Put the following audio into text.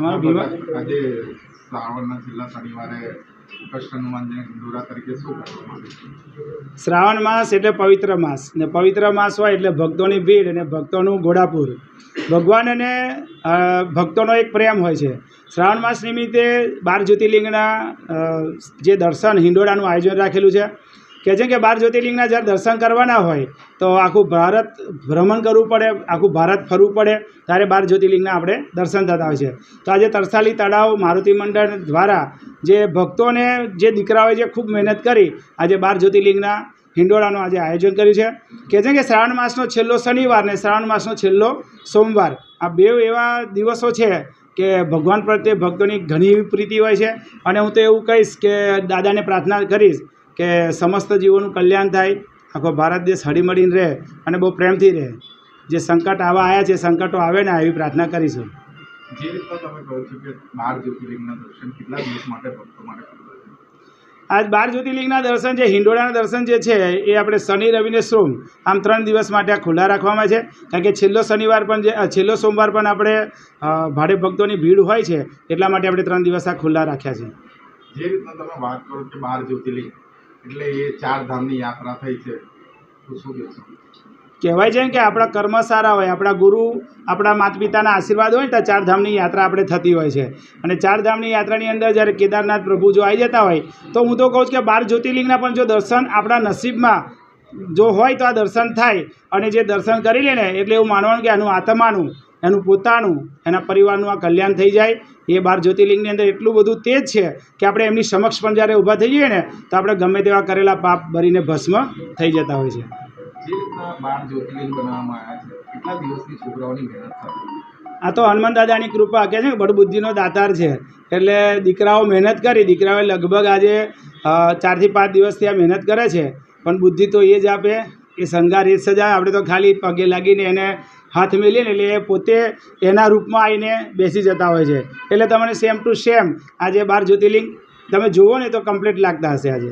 અમારો ભીમા આજે શ્રાવણના છેલ્લા શનિવારે કૃષ્ણ હનુમાનજીને હિંડોળા તરીકે શું કરવામાં આવે છે? શ્રાવણ માસ એટલે પવિત્ર માસ ને પવિત્ર માસ હોય એટલે ભક્તોની ભીડ અને ભક્તોનું ઘોડાપુર. ભગવાન અને ભક્તોનો એક પ્રેમ હોય છે. શ્રાવણ માસ નિમિત્તે 12 જ્યોતિર્લિંગના જે દર્શન હિંડોળાનું આયોજન રાખેલું છે. કહે છે કે 12 જ્યોતિર્લિંગના જ્યારે દર્શન કરવાના હોય તો આખું ભારત ભ્રમણ કરવું પડે, આખું ભારત ફરવું પડે, ત્યારે 12 જ્યોતિર્લિંગના આપણે દર્શન થતા હોય છે. તો આજે તરસાલી તળાવ મારુતિ મંડળ દ્વારા જે ભક્તોને જે દીકરાઓએ જે ખૂબ મહેનત કરી આજે 12 જ્યોતિર્લિંગના હિંડોળાનું આજે આયોજન કર્યું છે. કહે છે કે શ્રાવણ માસનો છેલ્લો શનિવાર ને શ્રાવણ માસનો છેલ્લો સોમવાર આ બે એવા દિવસો છે કે ભગવાન પ્રત્યે ભક્તોની ઘણી એવી પ્રીતિ હોય છે. અને હું તો એવું કહીશ કે દાદાને પ્રાર્થના કરીશ કે સમસ્ત જીવોનું કલ્યાણ થાય, આખો ભારત દેશ હળીમળીને રહે અને બહુ પ્રેમથી રહે. જે સંકટ આવા આવ્યા છે સંકટો આવે ને એવી પ્રાર્થના કરીશું. જે રીતના તમે કહો છો કે 12 જ્યોતિર્લિંગના દર્શન કેટલા દિવસ માટે ભક્તો માટે ખુલ્લા છે? આજ 12 જ્યોતિર્લિંગના દર્શન જે હિંડોળાના દર્શન જે છે એ આપણે શનિ રવિ ને સોમ આમ 3 દિવસ માટે આ ખુલ્લા રાખવામાં છે. કારણ કે છેલ્લો શનિવાર પણ છેલ્લો સોમવાર પણ આપણે ભાડે ભક્તોની ભીડ હોય છે એટલા માટે આપણે 3 દિવસ આ ખુલ્લા રાખ્યા છે. જે રીતના તમે વાત કરો કે 12 જ્યોતિર્લિંગ એટલે એ 4 ધામની યાત્રા થઈ છે તો શું કહેશો? કહેવાય છે કે આપણા કર્મ સારા હોય, આપણા ગુરુ આપણા માતા પિતાના આશીર્વાદ હોય ને તો 4 ધામની યાત્રા આપણે થતી હોય છે. અને 4 ધામની યાત્રાની અંદર જ્યારે કેદારનાથ પ્રભુ જો આવી જતા હોય તો હું તો કહું છું કે 12 જ્યોતિર્લિંગના પણ જો દર્શન આપણા નસીબમાં જો હોય તો આ દર્શન થાય. અને જે દર્શન કરી લે ને એટલે એવું માનવાનું કે એનું આત્માનું, એનું પોતાનું, એના પરિવારનું આ કલ્યાણ થઈ જાય. એ 12 જ્યોતિર્લિંગની અંદર એટલું બધું તેજ છે કે આપણે એમની સમક્ષ પણ જ્યારે ઊભા થઈ જઈએ ને તો આપણે ગમે તેવા કરેલા પાપ ભરીને ભસ્મ થઈ જતા હોય છે. જે રીતના 12 જ્યોતિર્લિંગ બનાવવામાં આવ્યા છે કેટલા દિવસની છોકરાઓની મહેનત થતી? આ તો હનુમાન દાદાની કૃપા કહે છે કે બળબુદ્ધિનો દાતાર છે. એટલે દીકરાઓ મહેનત કરી, દીકરાઓએ લગભગ આજે 4 થી 5 દિવસથી આ મહેનત કરે છે. પણ બુદ્ધિ તો એ જ આપે, એ શણગાર એ સજાવે. આપણે તો ખાલી પગે લાગીને એને હાથ મેલીએ ને એટલે એ પોતે એના રૂપમાં આવીને બેસી જતા હોય છે. એટલે તમને સેમ ટુ સેમ આજે 12 જ્યોતિર્લિંગ તમે જુઓ ને તો કમ્પ્લીટ લાગતા હશે આજે.